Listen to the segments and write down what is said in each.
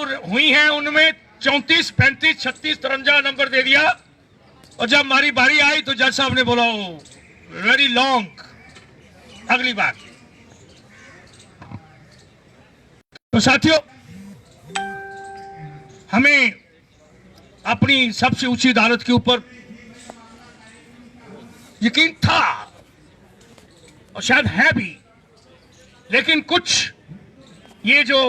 चालू हुई हैं उनमें 34, 35, 36, 53 नंबर दे दिया, और जब हमारी बारी आई तो जज साहब ने बोला वेरी लॉन्ग, अगली बार। तो साथियों, हमें अपनी सबसे ऊंची अदालत के ऊपर यकीन था और शायद है भी, लेकिन कुछ ये जो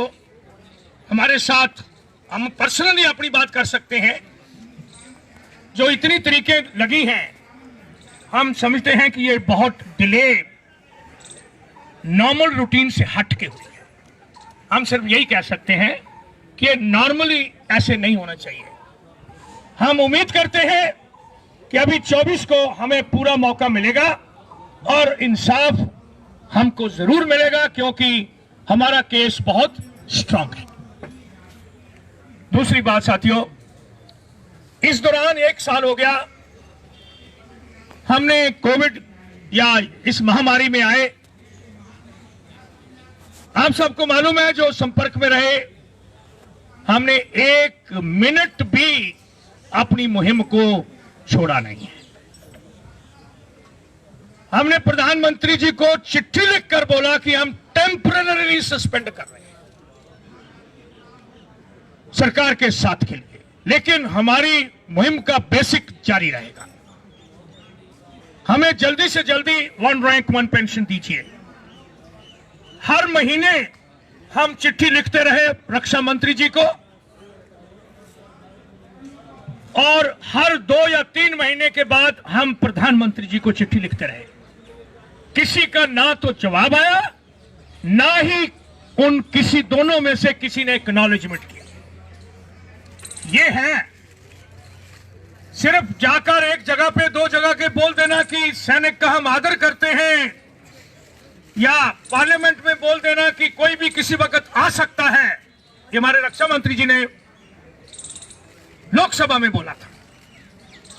हमारे साथ, हम पर्सनली अपनी बात कर सकते हैं, जो इतनी तरीके लगी हैं, हम समझते हैं कि ये बहुत डिले नॉर्मल रूटीन से हट के हुई है। हम सिर्फ यही कह सकते हैं कि ये नॉर्मली ऐसे नहीं होना चाहिए। हम उम्मीद करते हैं कि अभी 24 को हमें पूरा मौका मिलेगा और इंसाफ हमको जरूर मिलेगा, क्योंकि हमारा केस बहुत स्ट्रांग है। दूसरी बात साथियों, इस दौरान 1 साल हो गया हमने कोविड या इस महामारी में आए। आप सबको मालूम है, जो संपर्क में रहे, हमने 1 मिनट भी अपनी मुहिम को छोड़ा नहीं है। हमने प्रधानमंत्री जी को चिट्ठी लिखकर बोला कि हम टेम्परेरी सस्पेंड कर रहे हैं सरकार के साथ के लिए, लेकिन हमारी मुहिम का बेसिक जारी रहेगा। हमें जल्दी से जल्दी 1 रैंक 1 पेंशन दीजिए। हर महीने हम चिट्ठी लिखते रहे रक्षा मंत्री जी को, और हर 2 या 3 महीने के बाद हम प्रधानमंत्री जी को चिट्ठी लिखते रहे। किसी का ना तो जवाब आया, ना ही उन किसी दोनों में से किसी ने एक्नॉलेजमेंट किया। ये है सिर्फ जाकर एक जगह पे 2 जगह के बोल देना कि सैनिक का हम आदर करते हैं, या पार्लियामेंट में बोल देना कि कोई भी किसी वक्त आ सकता है। ये हमारे रक्षा मंत्री जी ने लोकसभा में बोला था,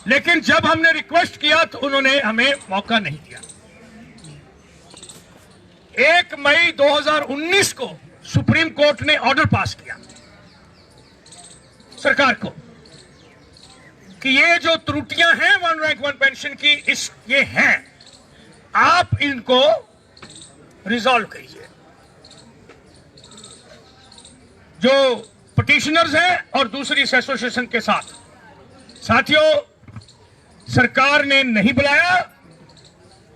लेकिन जब हमने रिक्वेस्ट किया तो उन्होंने हमें मौका नहीं दिया। 1 मई 2019 को सुप्रीम कोर्ट ने ऑर्डर पास किया सरकार को कि ये जो त्रुटियां हैं 1 रैंक 1 पेंशन की, ये हैं, आप इनको रिजॉल्व कीजिए। जो पिटिशनर्स हैं और दूसरी एसोसिएशन के साथ। साथियों, सरकार ने नहीं बुलाया।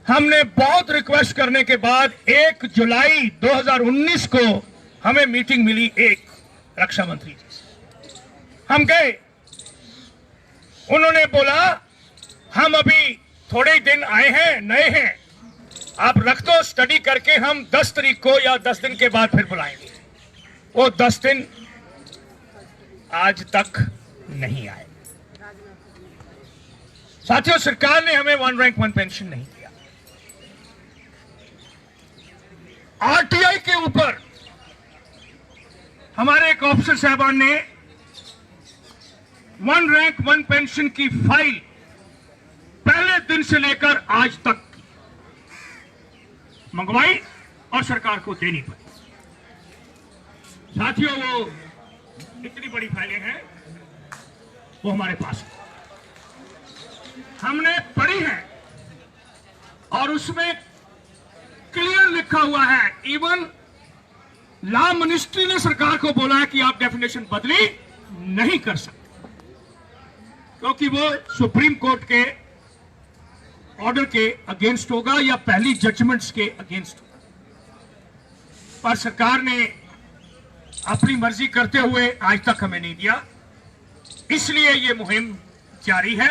हमने बहुत रिक्वेस्ट करने के बाद 1 जुलाई 2019 को हमें मीटिंग मिली एक रक्षा मंत्री जी से। हम गए, उन्होंने बोला हम अभी थोड़े ही दिन आए हैं, नए हैं, आप रख दो, स्टडी करके हम 10 तारीख को या 10 दिन के बाद फिर बुलाएंगे। वो 10 दिन आज तक नहीं आए। साथियों, सरकार ने हमें 1 रैंक 1 पेंशन नहीं दिया। आरटीआई के ऊपर हमारे एक ऑफिसर साहबान ने 1 रैंक 1 पेंशन की फाइल पहले दिन से लेकर आज तक मंगवाई और सरकार को देनी पड़ी। साथियों, वो इतनी बड़ी फाइलें हैं, वो हमारे पास है, हमने पढ़ी है, और उसमें क्लियर लिखा हुआ है। इवन लॉ मिनिस्ट्री ने सरकार को बोला है कि आप डेफिनेशन बदली नहीं कर सकते, क्योंकि वो सुप्रीम कोर्ट के ऑर्डर के अगेंस्ट होगा या पहली जजमेंट्स के अगेंस्ट होगा। पर सरकार ने अपनी मर्जी करते हुए आज तक हमें नहीं दिया, इसलिए ये मुहिम जारी है।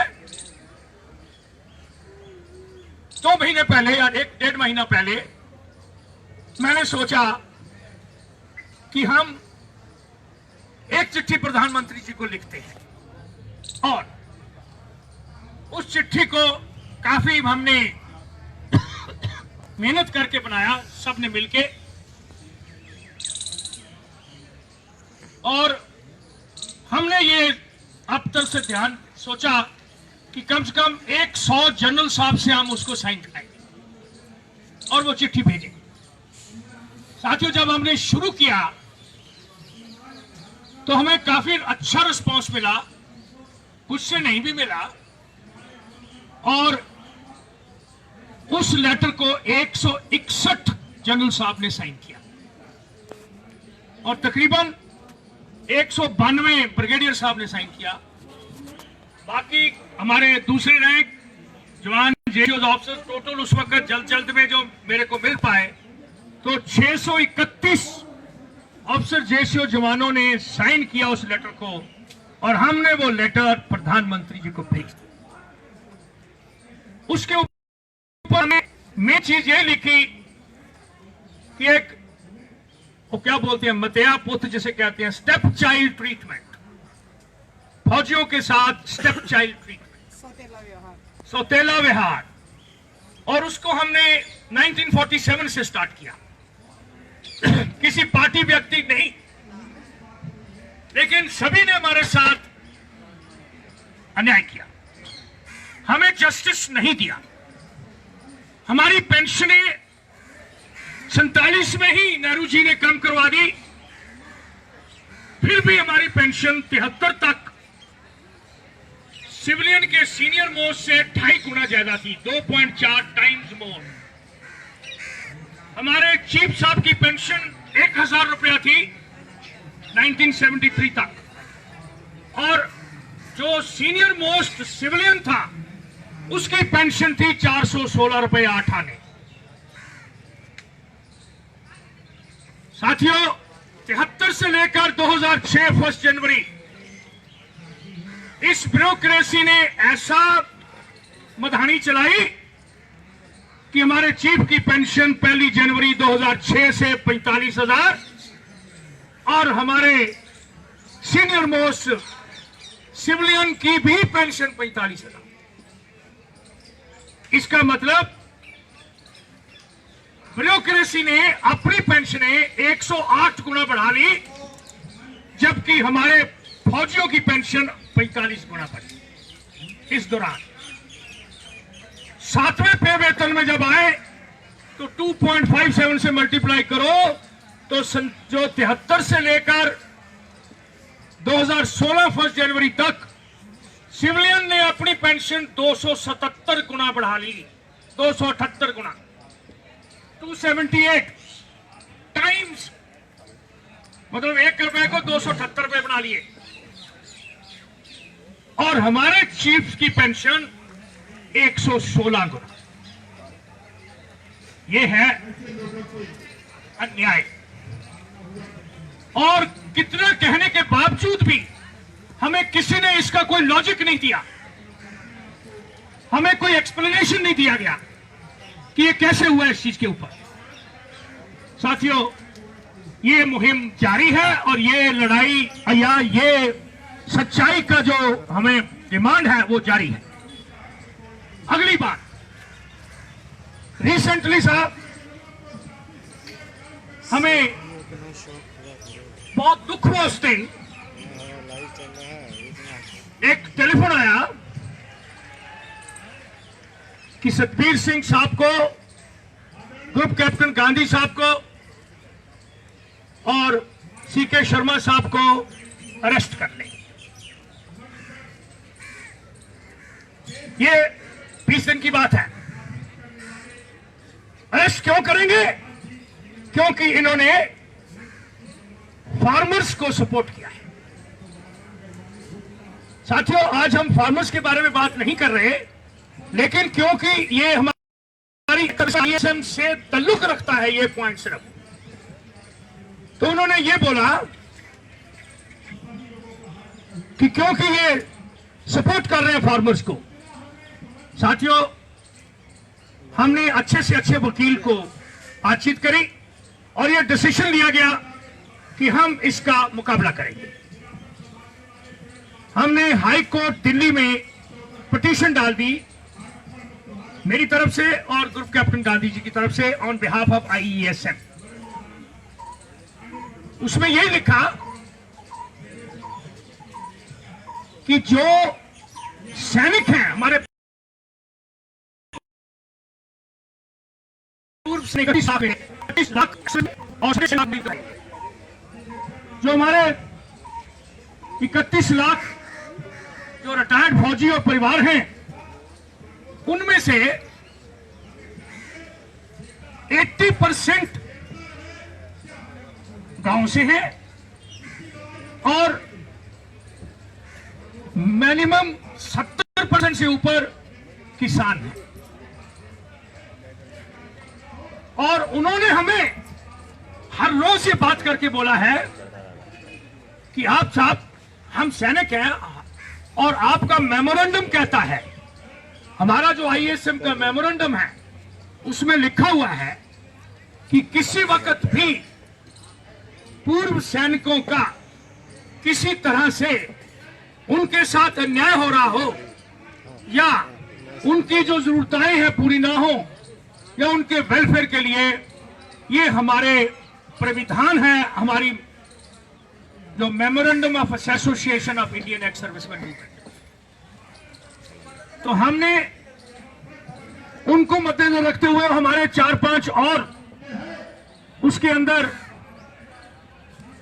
2 महीने पहले या 1-1.5 महीना पहले मैंने सोचा कि हम एक चिट्ठी प्रधानमंत्री जी को लिखते हैं, और उस चिट्ठी को काफी हमने मेहनत करके बनाया, सबने मिलके, और हमने ये अब तक से ध्यान सोचा कि कम से कम 100 जनरल साहब से हम उसको साइन कराएंगे और वो चिट्ठी भेजेंगे। साथियों, जब हमने शुरू किया तो हमें काफी अच्छा रिस्पांस मिला, कुछ से नहीं भी मिला, और उस लेटर को 161 जनरल साहब ने साइन किया और तकरीबन 192 ब्रिगेडियर साहब ने साइन किया। बाकी हमारे दूसरे रैंक जवान जेओ ऑफिसर टोटल उस वक्त जल्द में जो मेरे को मिल पाए तो 631 ऑफिसर जेसीओ जवानों ने साइन किया उस लेटर को, और हमने वो लेटर प्रधानमंत्री जी को भेज दिया। उसके ऊपर मैं चीज ये लिखी कि एक वो क्या बोलते हैं, मतिया पुत्र जिसे कहते हैं, स्टेप चाइल्ड ट्रीटमेंट, फौजियों के साथ स्टेप चाइल्ड ट्रीटमेंट, सौतेला व्यवहार, और उसको हमने 1947 से स्टार्ट किया। किसी पार्टी व्यक्ति नहीं, लेकिन सभी ने हमारे साथ अन्याय किया, हमें जस्टिस नहीं दिया। हमारी पेंशनें 47 में ही नेहरू जी ने कम करवा दी, फिर भी हमारी पेंशन 73 तक सिविलियन के सीनियर मोस्ट से 2.5 गुना ज्यादा थी, 2.4 टाइम्स मोर। हमारे चीफ साहब की पेंशन 1000 रुपया थी 1973 तक, और जो सीनियर मोस्ट सिविलियन था उसकी पेंशन थी 416 रुपये 8 आने। साथियों, 73 से लेकर 2006 1 जनवरी इस ब्यूरोक्रेसी ने ऐसा मधानी चलाई कि हमारे चीफ की पेंशन 1 जनवरी 2006 से 45,000 और हमारे सीनियर मोस्ट सिविलियन की भी पेंशन 45,000। इसका मतलब ब्यूरोक्रेसी ने अपनी पेंशनें 108 गुना बढ़ा ली, जबकि हमारे फौजियों की पेंशन 45 गुना बढ़ी। इस दौरान 7वें पे वेतन में जब आए तो 2.57 से मल्टीप्लाई करो तो जो 73 से लेकर 2016 1 जनवरी तक सिविलियन ने अपनी पेंशन 277 गुना बढ़ा ली, 278 गुना, 278 टाइम्स, मतलब 1 रुपए को 278 रुपए बना लिए। और हमारे चीफ की पेंशन 116 गुना। यह है अन्याय, और कितना कहने के बावजूद भी हमें किसी ने इसका कोई लॉजिक नहीं दिया, हमें कोई एक्सप्लेनेशन नहीं दिया गया कि ये कैसे हुआ इस चीज के ऊपर। साथियों, ये मुहिम जारी है और ये लड़ाई या ये सच्चाई का जो हमें डिमांड है वो जारी है। अगली बात, रिसेंटली साहब हमें बहुत दुख हुआ उस दिन, एक टेलीफोन आया कि सतबीर सिंह साहब को, ग्रुप कैप्टन गांधी साहब को और सीके शर्मा साहब को अरेस्ट कर लें। ये 20 दिन की बात है। अरेस्ट क्यों करेंगे? क्योंकि इन्होंने फार्मर्स को सपोर्ट किया है। साथियों, आज हम फार्मर्स के बारे में बात नहीं कर रहे, लेकिन क्योंकि ये हमारी ISM से ताल्लुक रखता है ये पॉइंट सिर्फ, तो उन्होंने ये बोला कि क्योंकि ये सपोर्ट कर रहे हैं फार्मर्स को। साथियों, हमने अच्छे से अच्छे वकील को बातचीत करी और यह डिसीजन लिया गया कि हम इसका मुकाबला करेंगे। हमने हाई कोर्ट दिल्ली में पिटीशन डाल दी मेरी तरफ से और ग्रुप कैप्टन गांधी जी की तरफ से ऑन बिहाफ ऑफ IESM। उसमें यही लिखा कि जो सैनिक हैं हमारे पूर्व सैनिक, जो हमारे 31 लाख जो रिटायर्ड फौजी और परिवार हैं, उनमें से 80% गांव से हैं और मिनिमम 70% से ऊपर किसान हैं। और उन्होंने हमें हर रोज ये बात करके बोला है कि आप साहब, हम सैनिक हैं और आपका मेमोरेंडम कहता है, हमारा जो आईएसएम का मेमोरेंडम है उसमें लिखा हुआ है कि किसी वक्त भी पूर्व सैनिकों का किसी तरह से उनके साथ अन्याय हो रहा हो या उनकी जो जरूरतें हैं पूरी ना हो या उनके वेलफेयर के लिए, ये हमारे प्राविधान है, हमारी जो memorandum of association of Indian ex serviceman movement. तो हमने उनको मद्देनजर रखते हुए हमारे 4-5 और उसके अंदर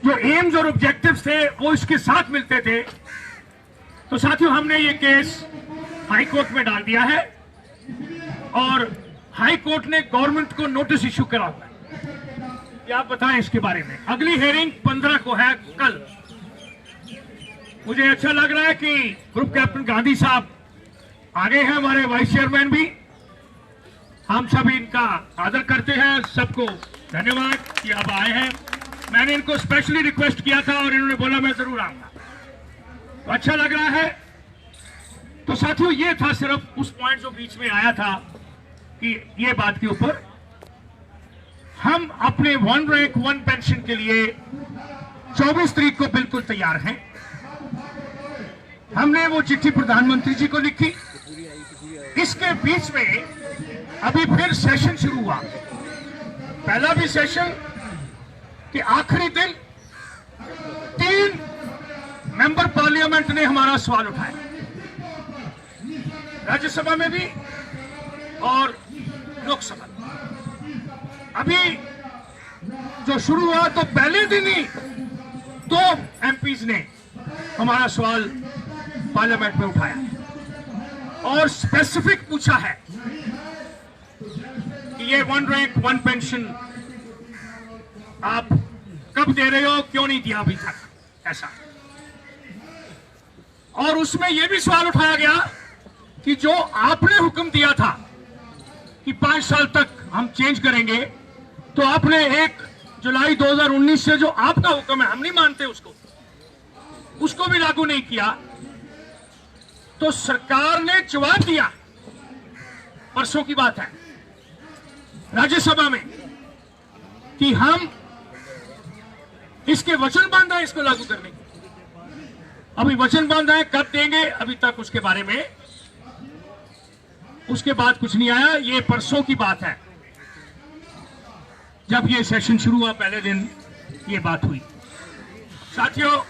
जो एम्स और ऑब्जेक्टिव्स थे वो इसके साथ मिलते थे। तो साथियों, हमने ये केस हाई कोर्ट में डाल दिया है और हाई कोर्ट ने गवर्नमेंट को नोटिस इश्यू करा हुआ है। ये आप बताएं इसके बारे में। अगली हेयरिंग 15 को है, कल। मुझे अच्छा लग रहा है कि ग्रुप कैप्टन गांधी साहब आगे हैं, हमारे वाइस चेयरमैन भी। हम सब इनका आदर करते हैं। सबको धन्यवाद कि आप आए हैं। मैंने इनको स्पेशली रिक्वेस्ट किया था और इन्होंने बोला मैं जरूर आऊंगा, तो अच्छा लग रहा है। तो साथियों, ये था सिर्फ उस पॉइंट जो बीच में आया था कि ये बात के ऊपर हम अपने 1 रैंक 1 पेंशन के लिए 24 तारीख को बिल्कुल तैयार हैं। हमने वो चिट्ठी प्रधानमंत्री जी को लिखी। इसके बीच में अभी फिर सेशन शुरू हुआ। पहला भी सेशन के आखिरी दिन 3 मेंबर पार्लियामेंट ने हमारा सवाल उठाया, राज्यसभा में भी और लोकसभा में। अभी जो शुरू हुआ तो पहले दिन ही 2 एमपीज ने हमारा सवाल पार्लियामेंट में उठाया और स्पेसिफिक पूछा है कि ये 1 रैंक 1 पेंशन आप कब दे रहे हो, क्यों नहीं दिया अभी तक, ऐसा। और उसमें यह भी सवाल उठाया गया कि जो आपने हुक्म दिया था कि 5 साल तक हम चेंज करेंगे, तो आपने 1 जुलाई 2019 से जो आपका हुक्म है, हम नहीं मानते उसको भी लागू नहीं किया। तो सरकार ने जवाब दिया, परसों की बात है, राज्यसभा में, कि हम इसके वचनबद्ध हैं इसको लागू करने के। अभी वचनबद्ध है, कब देंगे अभी तक उसके बारे में उसके बाद कुछ नहीं आया। ये परसों की बात है, जब ये सेशन शुरू हुआ पहले दिन ये बात हुई। साथियों,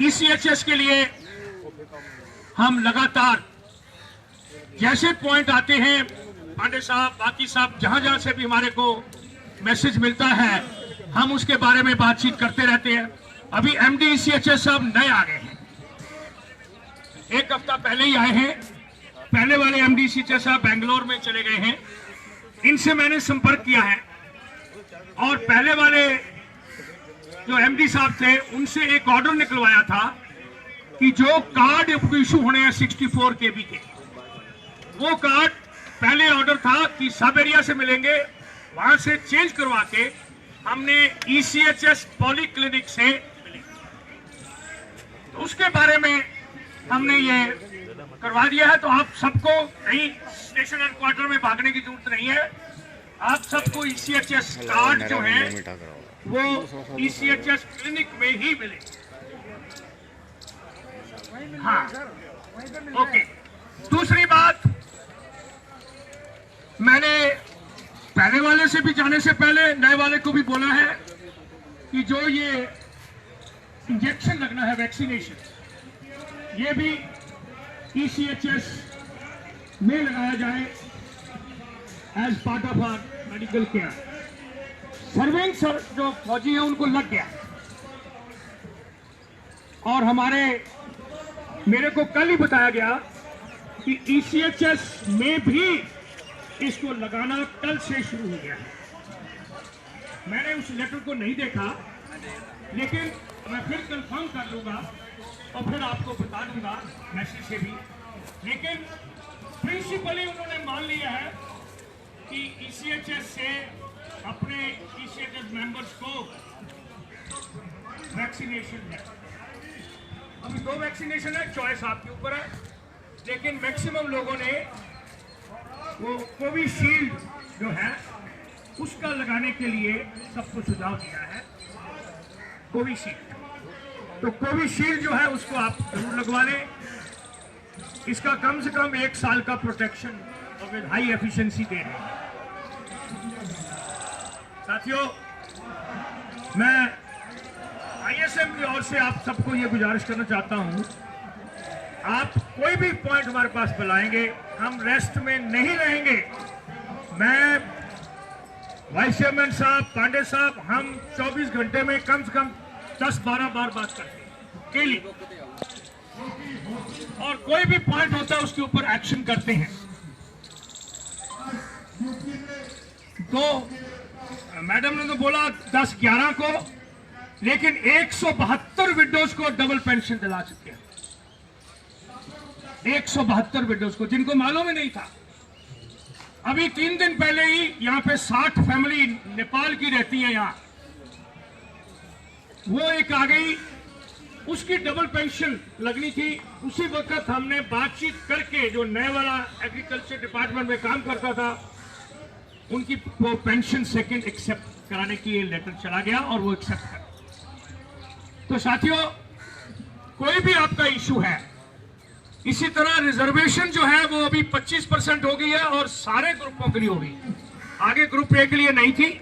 ईसीएचएस के लिए हम लगातार जैसे पॉइंट आते हैं, पांडे साहब, बाकी साहब, जहां जहां से भी हमारे को मैसेज मिलता है, हम उसके बारे में बातचीत करते रहते हैं। अभी एमडी ईसीएचएस साहब नए आ गए हैं, 1 हफ्ता पहले ही आए हैं। पहले वाले एमडी ईसीएचएस साहब बेंगलोर में चले गए हैं, इनसे मैंने संपर्क किया है। और पहले वाले जो एमडी साहब थे उनसे एक ऑर्डर निकलवाया था कि जो कार्ड इशू होने हैं 64 केबी के, वो कार्ड पहले ऑर्डर था कि सब एरिया से मिलेंगे, वहां से चेंज करवा के हमने ईसीएचएस पॉली क्लिनिक से मिले। तो उसके बारे में हमने ये करवा दिया है। तो आप सबको कहीं स्टेशन हेडक्वार्टर में भागने की जरूरत नहीं है। आप सबको ईसीएचएस कार्ड जो है वो ईसीएचएस क्लिनिक में ही मिले। हाँ, ओके। दूसरी बात, मैंने पहले वाले से भी जाने से पहले नए वाले को भी बोला है कि जो ये इंजेक्शन लगना है, वैक्सीनेशन, ये भी ईसीएचएस में लगाया जाए as part of our medical care. Serving जो फौजी हैं उनको लग गया और मेरे को कल ही बताया गया कि ECHS में भी इसको लगाना कल से शुरू हो गया है। मैंने उस लेटर को नहीं देखा, लेकिन मैं फिर कंफर्म कर लूंगा और फिर आपको बता दूंगा मैसेज से भी। लेकिन प्रिंसिपली उन्होंने मान लिया है कि ECHS से अपने ECHS मेंबर्स को वैक्सीनेशन है। अभी 2 वैक्सीनेशन है, चॉइस आपके ऊपर है, लेकिन मैक्सिमम लोगों ने वो कोविशील्ड जो है उसका लगाने के लिए सबको सुझाव दिया है। कोविशील्ड, तो कोविशील्ड जो है उसको आप जरूर लगवा लें। इसका कम से कम 1 साल का प्रोटेक्शन और विद हाई एफिशिएंसी दे रहे हैं। साथियों, मैं ISM की ओर से आप सबको ये गुजारिश करना चाहता हूं, आप कोई भी पॉइंट हमारे पास बुलाएंगे, हम रेस्ट में नहीं रहेंगे। मैं, वाइस चेयरमैन साहब, पांडे साहब, हम 24 घंटे में कम से कम 10-12 बार बात करते हैं डेली, और कोई भी पॉइंट होता है उसके ऊपर एक्शन करते हैं। तो मैडम ने तो बोला 10-11 को, लेकिन 172 विडोज को डबल पेंशन दिला चुके हैं। 172 विडोज को, जिनको मालूम ही नहीं था। अभी 3 दिन पहले ही यहाँ पे 60 फैमिली नेपाल की रहती है यहाँ, वो एक आ गई, उसकी डबल पेंशन लगनी थी। उसी वक्त हमने बातचीत करके, जो नए वाला एग्रीकल्चर डिपार्टमेंट में काम करता था, उनकी वो पेंशन सेकंड एक्सेप्ट कराने की लेटर चला गया और वो एक्सेप्ट कर। तो साथियों, कोई भी आपका इशू है, इसी तरह रिजर्वेशन जो है वो अभी 25% हो गई है और सारे ग्रुपों के लिए हो गई। आगे ग्रुप ए के लिए नहीं थी,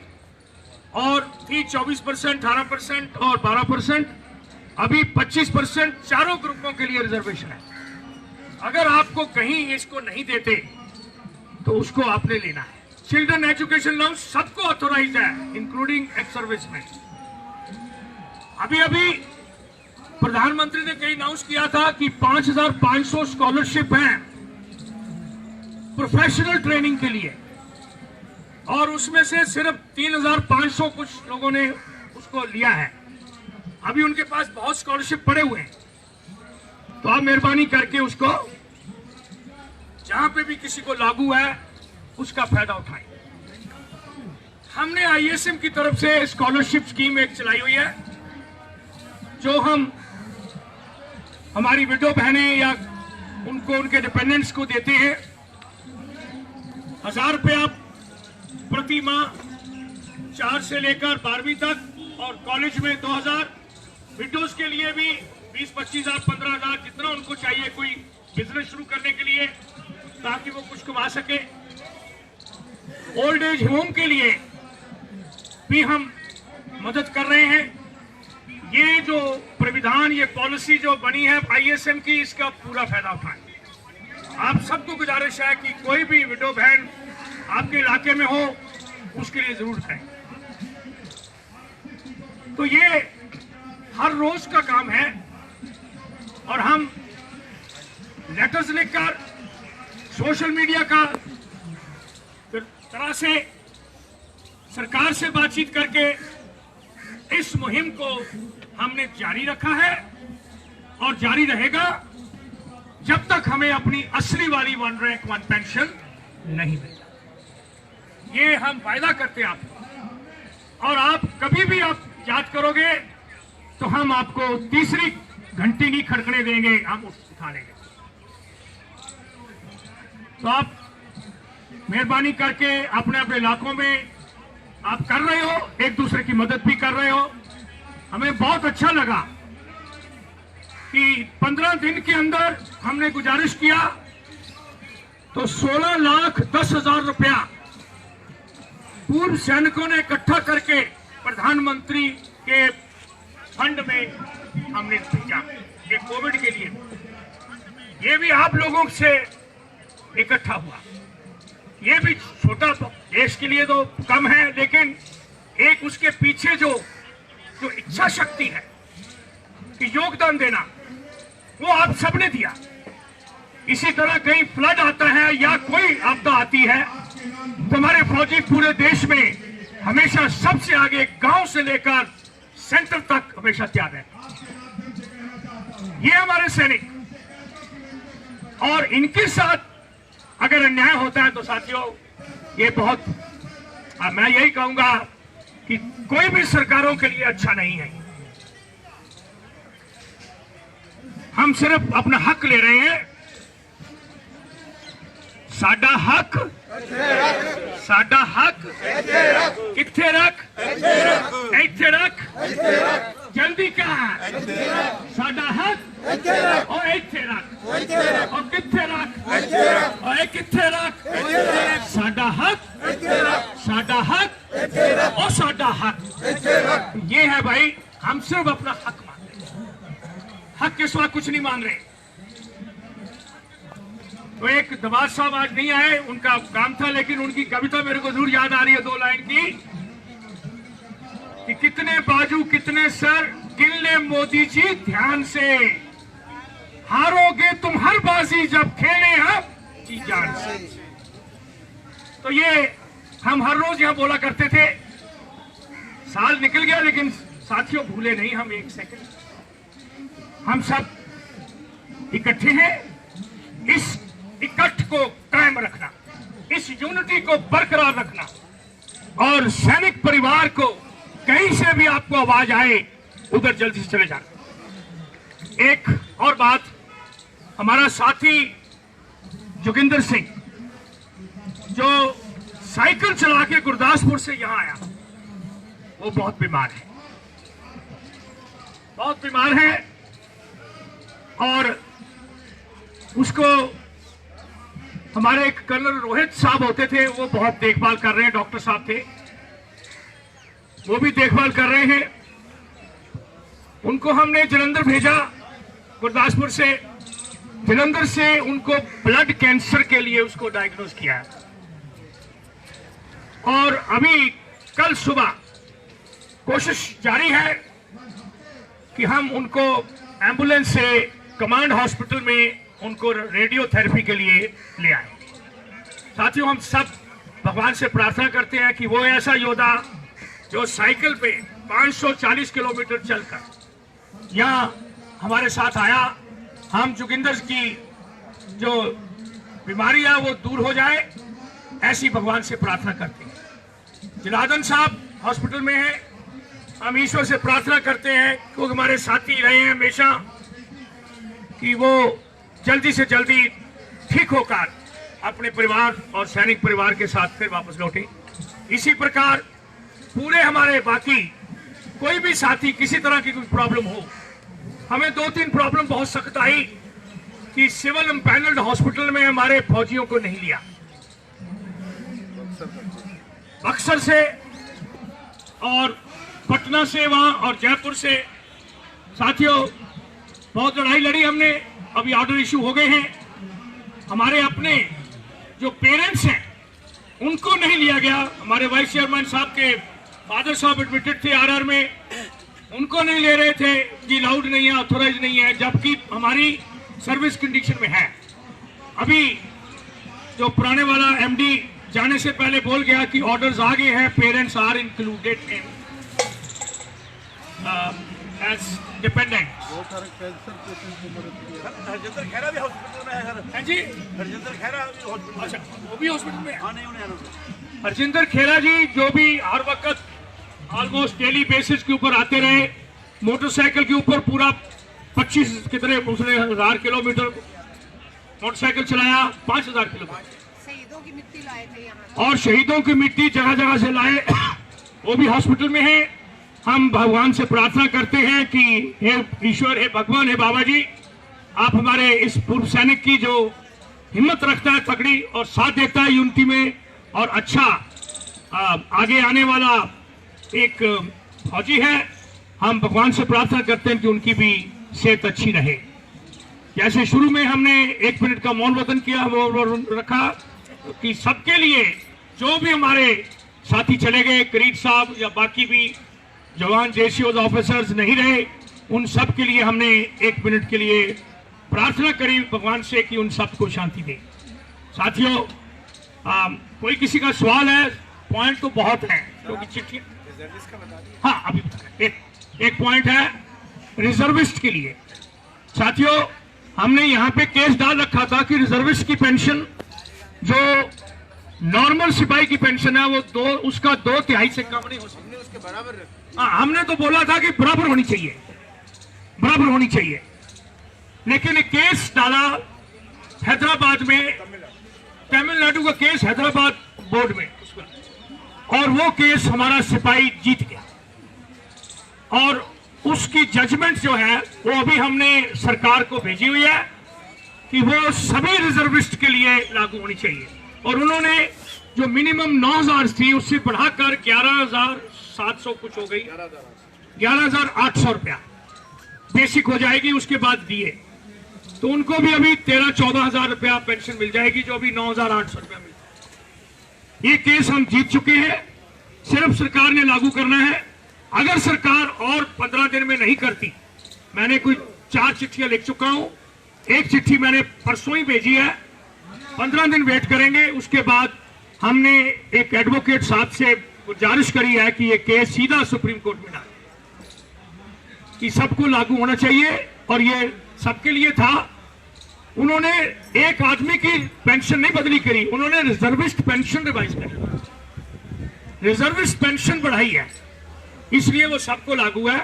और थी 24%, 18% और 12%। अभी 25% चारों ग्रुपों के लिए रिजर्वेशन है। अगर आपको कहीं इसको नहीं देते तो उसको आपने लेना है। चिल्ड्रन एजुकेशन लोन सबको ऑथोराइज है, इंक्लूडिंग एक्स सर्विसमैन। अभी प्रधानमंत्री ने कहीं अनाउंस किया था कि 5,500 स्कॉलरशिप हैं प्रोफेशनल ट्रेनिंग के लिए, और उसमें से सिर्फ 3,500 कुछ लोगों ने उसको लिया है। अभी उनके पास बहुत स्कॉलरशिप पड़े हुए हैं, तो आप मेहरबानी करके उसको, जहां पे भी किसी को लागू है, उसका फायदा उठाएं। हमने ISM की तरफ से स्कॉलरशिप स्कीम एक चलाई हुई है, जो हम हमारी विडो बहनें या उनको, उनके डिपेंडेंट्स को देते हैं। 1,000 रुपये आप प्रति माह 4 से लेकर 12वीं तक, और कॉलेज में 2,000। विडोज के लिए भी 20-25,000, 15,000, जितना उनको चाहिए कोई बिजनेस शुरू करने के लिए, ताकि वो कुछ कमा सके। ओल्ड एज होम के लिए भी हम मदद कर रहे हैं। ये जो प्राविधान, ये पॉलिसी जो बनी है ISM की, इसका पूरा फायदा उठाएं। आप सबको गुजारिश है कि कोई भी विडो बहन आपके इलाके में हो, उसके लिए जरूर करें। तो ये हर रोज का काम है, और हम लेटर्स लिखकर, सोशल मीडिया का तरह से सरकार से बातचीत करके इस मुहिम को हमने जारी रखा है, और जारी रहेगा जब तक हमें अपनी असली वाली 1 रैंक 1 पेंशन नहीं मिलेगा। ये हम वायदा करते हैं आपको, और आप कभी भी आप याद करोगे तो हम आपको तीसरी घंटी नहीं खड़कने देंगे, हम उठा लेंगे। तो आप मेहरबानी करके अपने अपने इलाकों में आप कर रहे हो, एक दूसरे की मदद भी कर रहे हो। हमें बहुत अच्छा लगा कि 15 दिन के अंदर हमने गुजारिश किया तो 16,10,000 रुपया पूर्व सैनिकों ने इकट्ठा करके प्रधानमंत्री के फंड में हमने भेजा, ये कोविड के लिए। ये भी आप लोगों से इकट्ठा हुआ। ये भी छोटा देश के लिए तो कम है, लेकिन एक उसके पीछे जो इच्छा शक्ति है योगदान देना वो आप सबने दिया। इसी तरह कहीं फ्लड आता है या कोई आपदा आती है तो हमारे फौजी पूरे देश में हमेशा सबसे आगे, गांव से लेकर सेंटर तक हमेशा तैयार है। ये हमारे सैनिक, और इनके साथ अगर अन्याय होता है तो साथियों ये बहुत, मैं यही कहूंगा कि कोई भी सरकारों के लिए अच्छा नहीं है। हम सिर्फ अपना हक ले रहे हैं। साडा हक, साडा हक किथे रख, इथे रख, जल्दी कहा साडा हक और इथे रख और किथे रख और किथे रख, साडा हक, साडा हक और साडा हक। ये है भाई, हम सिर्फ अपना हक मांग रहे हैं, हक के सिवा कुछ नहीं मांग रहे। तो एक दवाज साहब आज नहीं आए, उनका काम था, लेकिन उनकी कविता मेरे को जरूर याद आ रही है 2 लाइन की, कि कितने बाजू कितने सर गिन ले मोदी जी ध्यान से, हारोगे तुम हर बाजी जब खेले हम जी जान से। तो ये हम हर रोज यहां बोला करते थे। साल निकल गया लेकिन साथियों भूले नहीं हम एक सेकंड। हम सब इकट्ठे हैं, इस इकट्ठ को कायम रखना, इस यूनिटी को बरकरार रखना, और सैनिक परिवार को कहीं से भी आपको आवाज आए उधर जल्दी से चले जाना। एक और बात, हमारा साथी जोगिंदर सिंह जो साइकिल चला के गुरदासपुर से यहां आया, वो बहुत बीमार है, बहुत बीमार है, और उसको हमारे एक कर्नल रोहित साहब होते थे, वो बहुत देखभाल कर रहे हैं, डॉक्टर साहब थे, वो भी देखभाल कर रहे हैं। उनको हमने जलंधर भेजा, गुरदासपुर से, जलंधर से उनको ब्लड कैंसर के लिए उसको डायग्नोज किया है। और अभी कल सुबह कोशिश जारी है कि हम उनको एम्बुलेंस से कमांड हॉस्पिटल में उनको रेडियोथेरेपी के लिए ले आए। साथियों, हम सब भगवान से प्रार्थना करते हैं कि वो ऐसा योद्धा जो साइकिल पे 540 किलोमीटर चलकर यहाँ हमारे साथ आया, हम जोगिंदर की जो बीमारी है वो दूर हो जाए, ऐसी भगवान से प्रार्थना करते हैं। जनार्दन साहब हॉस्पिटल में हैं, हम ईश्वर से प्रार्थना करते हैं कि वो हमारे साथी रहे हैं हमेशा, कि वो जल्दी से जल्दी ठीक होकर अपने परिवार और सैनिक परिवार के साथ फिर वापस लौटे। इसी प्रकार पूरे हमारे बाकी कोई भी साथी किसी तरह की कोई प्रॉब्लम हो, हमें 2-3 प्रॉब्लम बहुत सख्त आई कि सिविल एम्पैनल्ड हॉस्पिटल में हमारे फौजियों को नहीं लिया, बक्सर से और पटना से वहां और जयपुर से। साथियों, बहुत लड़ाई लड़ी हमने, अभी ऑर्डर इशू हो गए हैं। हमारे अपने जो पेरेंट्स हैं उनको नहीं लिया गया, हमारे वाइस चेयरमैन साहब के फादर साहब एडमिटेड थे आरआर में, उनको नहीं ले रहे थे जी, लाउड नहीं है, ऑथोराइज नहीं है, जबकि हमारी सर्विस कंडीशन में है। अभी जो पुराने वाला एमडी जाने से पहले बोल गया कि ऑर्डर्स आ गए हैं, parents are included in as dependent. Harjinder Khera भी हॉस्पिटल में है सर। हाँ जी, हरजिंदर खेरा हॉस्पिटल। अच्छा, वो भी हॉस्पिटल में है। हाँ, नहीं उन्हें हरजिंदर खेरा जी जो भी हर वक्त ऑलमोस्ट डेली बेसिस के ऊपर आते रहे, मोटरसाइकिल के ऊपर पूरा 25 कितने उसने 1000 किलोमीटर मोटरसाइकिल चलाया, 5000 किलोमीटर, शहीदों की मिट्टी लाए थे यहाँ, और शहीदों की मिट्टी जगह जगह से लाए, वो भी हॉस्पिटल में है। हम भगवान से प्रार्थना करते हैं कि हे ईश्वर, हे भगवान, हे बाबा जी, आप हमारे इस पूर्व सैनिक की जो हिम्मत रखता है तगड़ी और साथ देता है यूनिटी में, और अच्छा आगे आने वाला एक फौजी है, हम भगवान से प्रार्थना करते हैं कि उनकी भी सेहत अच्छी रहे। जैसे शुरू में हमने 1 मिनट का मौन वतन किया, मौन रखा, कि सबके लिए जो भी हमारे साथी चले गए, करीब साहब या बाकी भी जवान जेसीओ ऑफिसर्स नहीं रहे, उन सब के लिए हमने 1 मिनट के लिए प्रार्थना करी भगवान से कि उन सब को शांति दे। साथियों, कोई किसी का सवाल है? पॉइंट तो बहुत है क्योंकि चिट्ठी, हाँ अभी बता, एक पॉइंट है रिजर्विस्ट के लिए। साथियों, हमने यहाँ पे केस डाल रखा था कि रिजर्विस्ट की पेंशन जो नॉर्मल सिपाही की पेंशन है वो उसका 2/3 से कम नहीं हो सकती, उसके बराबर। हाँ, हमने तो बोला था कि बराबर होनी चाहिए, बराबर होनी चाहिए। लेकिन एक केस डाला हैदराबाद में, तमिलनाडु का केस हैदराबाद बोर्ड में, और वो केस हमारा सिपाही जीत गया और उसकी जजमेंट जो है वो अभी हमने सरकार को भेजी हुई है कि वो सभी रिजर्विस्ट के लिए लागू होनी चाहिए। और उन्होंने जो मिनिमम 9,000 थी उससे बढ़ाकर 11,700 कुछ हो गई, 11,800 रुपया बेसिक हो जाएगी। उसके बाद दिए तो उनको भी अभी 13-14,000 रुपया पेंशन मिल जाएगी, जो अभी 9,800 रुपया मिलता है। ये केस हम जीत चुके हैं, सिर्फ सरकार ने लागू करना है। अगर सरकार और 15 दिन में नहीं करती, मैंने कुछ 4 चिट्ठियां लिख चुका हूं, एक चिट्ठी मैंने परसों ही भेजी है, 15 दिन वेट करेंगे। उसके बाद हमने एक एडवोकेट साहब से गुजारिश करी है कि ये केस सीधा सुप्रीम कोर्ट में डाले कि सबको लागू होना चाहिए, और ये सबके लिए था। उन्होंने एक आदमी की पेंशन नहीं बदली करी, उन्होंने रिजर्विस्ट पेंशन रिवाइज करी, रिजर्विस्ट पेंशन बढ़ाई है, इसलिए वो सबको लागू है।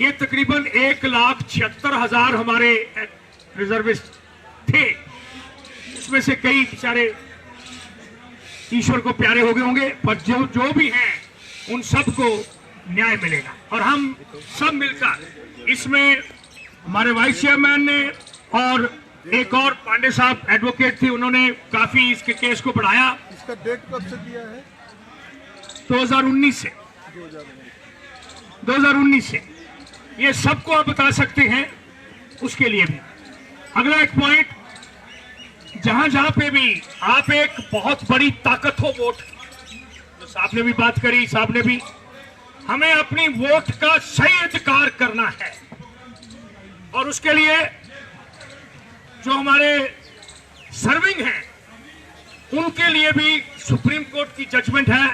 ये तकरीबन 1,76,000 हमारे रिजर्विस्ट थे, उसमें से कई बेचारे ईश्वर को प्यारे हो गए होंगे, पर जो भी हैं उन सबको न्याय मिलेगा। और हम सब मिलकर इसमें, हमारे वाइस चेयरमैन ने और एक और पांडे साहब एडवोकेट थे, उन्होंने काफी इसके केस को बढ़ाया। इसका डेट कब से दिया है? 2019 से 2019 से। ये सबको आप बता सकते हैं, उसके लिए भी। अगला एक पॉइंट, जहां जहां पे भी आप एक बहुत बड़ी ताकत हो वोट, तो साहब ने भी बात करी, साहब ने भी, हमें अपनी वोट का सही अधिकार करना है। और उसके लिए जो हमारे सर्विंग हैं उनके लिए भी सुप्रीम कोर्ट की जजमेंट है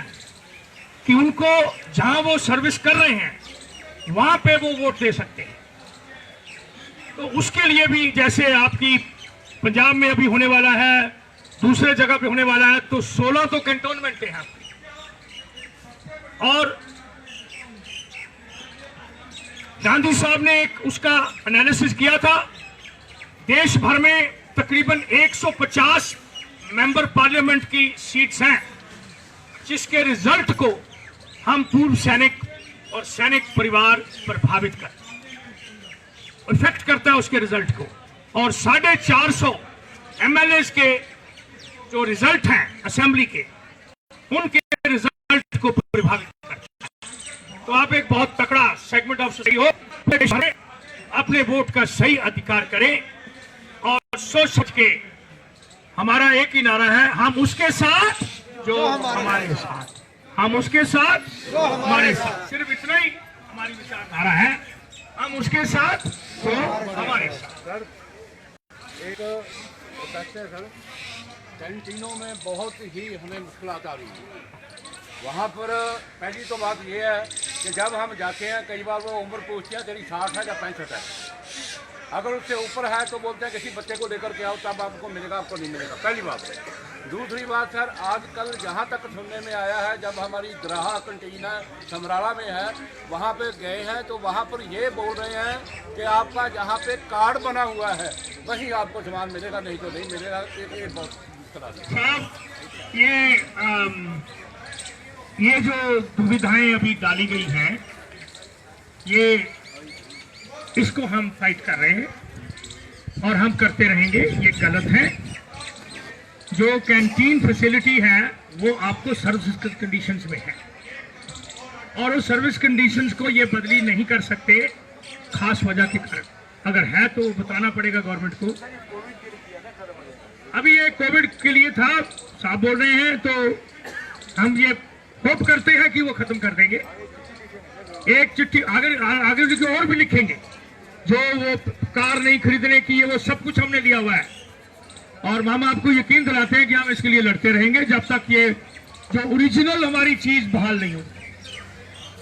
कि उनको जहां वो सर्विस कर रहे हैं वहां पे वो वोट दे सकते हैं। तो उसके लिए भी, जैसे आपकी पंजाब में अभी होने वाला है, दूसरे जगह पे होने वाला है, तो 16 तो कैंटोनमेंट है आपकी। और गांधी साहब ने एक उसका एनालिसिस किया था, देश भर में तकरीबन 150 मेंबर पार्लियामेंट की सीट्स हैं, जिसके रिजल्ट को हम पूर्व सैनिक और सैनिक परिवार प्रभावित करते हैं, इफेक्ट करता है उसके रिजल्ट को। और 450 एमएलए के जो रिजल्ट हैं असेंबली के, उनके रिजल्ट को प्रभावित करता है। तो आप एक बहुत तकड़ा सेगमेंट ऑफ सोसाइटी हो, अपने वोट का सही अधिकार करें और सोच समझ के। हमारा एक ही नारा है, हम उसके साथ जो हमारे साथ, हम उसके साथ जो हमारे साथ, सिर्फ इतना ही हमारी विचारधारा है, हम उसके साथ जो हमारे साथ। सर एक कहते हैं सर, कैंटीनों में बहुत ही हमें मुश्किलात आ रही है। वहाँ पर पहली तो बात ये है कि जब हम जाते हैं, कई बार वो उम्र पूछती है तेरी 60 है या 65 है, अगर उससे ऊपर है तो बोलते हैं किसी बच्चे को लेकर के आओ तब आपको मिलेगा, आपको नहीं मिलेगा, पहली बात है। दूसरी बात सर, आजकल जहाँ तक सुनने में आया है, जब हमारी ग्राहा कंटीन समराला में है, वहाँ पे गए हैं तो वहाँ पर ये बोल रहे हैं कि आपका जहाँ पे कार्ड बना हुआ है वहीं आपको सामान मिलेगा, नहीं तो नहीं मिलेगा। ये बहुत मुश्किल है। ये जो दुविधाएं अभी डाली गई हैं, ये इसको हम फाइट कर रहे हैं और हम करते रहेंगे। ये गलत है। जो कैंटीन फैसिलिटी है वो आपको सर्विस कंडीशंस में है, और उस सर्विस कंडीशंस को ये बदली नहीं कर सकते खास वजह के कारण। अगर है तो बताना पड़ेगा गवर्नमेंट को। अभी ये कोविड के लिए था, साहब बोल रहे हैं, तो हम ये होप करते हैं कि वो खत्म कर देंगे। एक चिट्ठी आगे लिखे और भी लिखेंगे, जो वो कार नहीं खरीदने की है वो सब कुछ हमने लिया हुआ है। और मामा आपको यकीन दिलाते हैं कि हम इसके लिए लड़ते रहेंगे जब तक ये जो ओरिजिनल हमारी चीज बहाल नहीं हो।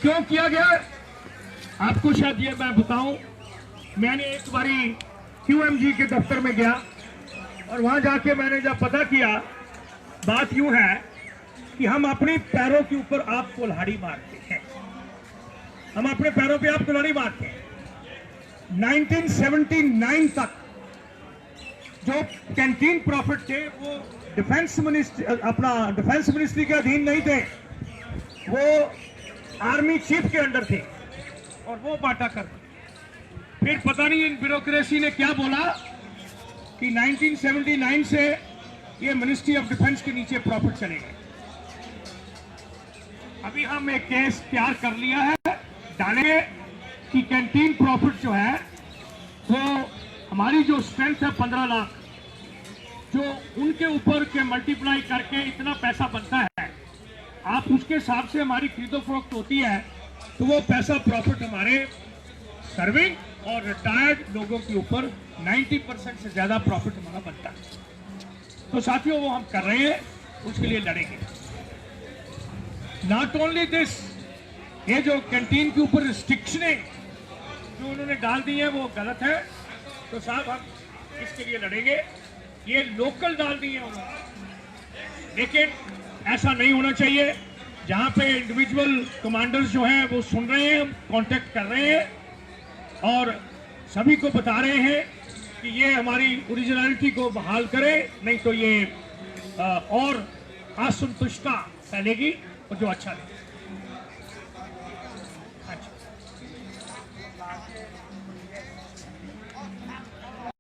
क्यों किया गया आपको शायद ये मैं बताऊं। मैंने एक बारी QMG के दफ्तर में गया और वहां जाके मैंने जब पता किया, बात यूं है कि हम अपने पैरों के ऊपर आप कुल्हाड़ी मारते हैं, हम अपने पैरों पे आप कुल्हाड़ी मारते हैं। 1979 तक जो कैंटीन प्रॉफिट थे वो डिफेंस मिनिस्ट्री के अधीन नहीं थे, वो आर्मी चीफ के अंडर थे और वो बांटा करते। फिर पता नहीं इन ब्यूरोक्रेसी ने क्या बोला कि 1979 से ये मिनिस्ट्री ऑफ डिफेंस के नीचे प्रॉफिट चलेगा। अभी हम एक केस तैयार कर लिया है, डालेंगे कि कैंटीन प्रॉफिट जो है वो हमारी जो स्ट्रेंथ है 15 लाख, जो उनके ऊपर के मल्टीप्लाई करके इतना पैसा बनता है, आप उसके हिसाब से हमारी खरीदो फरोख्त होती है, तो वो पैसा प्रॉफिट हमारे सर्विंग और रिटायर्ड लोगों के ऊपर 90% से ज्यादा प्रॉफिट हमारा बनता है। तो साथियों वो हम कर रहे हैं, उसके लिए लड़ेंगे। नॉट ओनली दिस, ये जो कैंटीन के ऊपर रिस्ट्रिक्शनें जो उन्होंने डाल दी है वो गलत है। तो साहब हम इसके लिए लड़ेंगे। ये लोकल डाल दी है उन्होंने, लेकिन ऐसा नहीं होना चाहिए। जहां पे इंडिविजुअल कमांडर्स जो हैं वो सुन रहे हैं, हम कांटेक्ट कर रहे हैं और सभी को बता रहे हैं कि ये हमारी ओरिजिनलिटी को बहाल करे, नहीं तो ये और असंतुष्टता फैलेगी और जो अच्छा नहीं।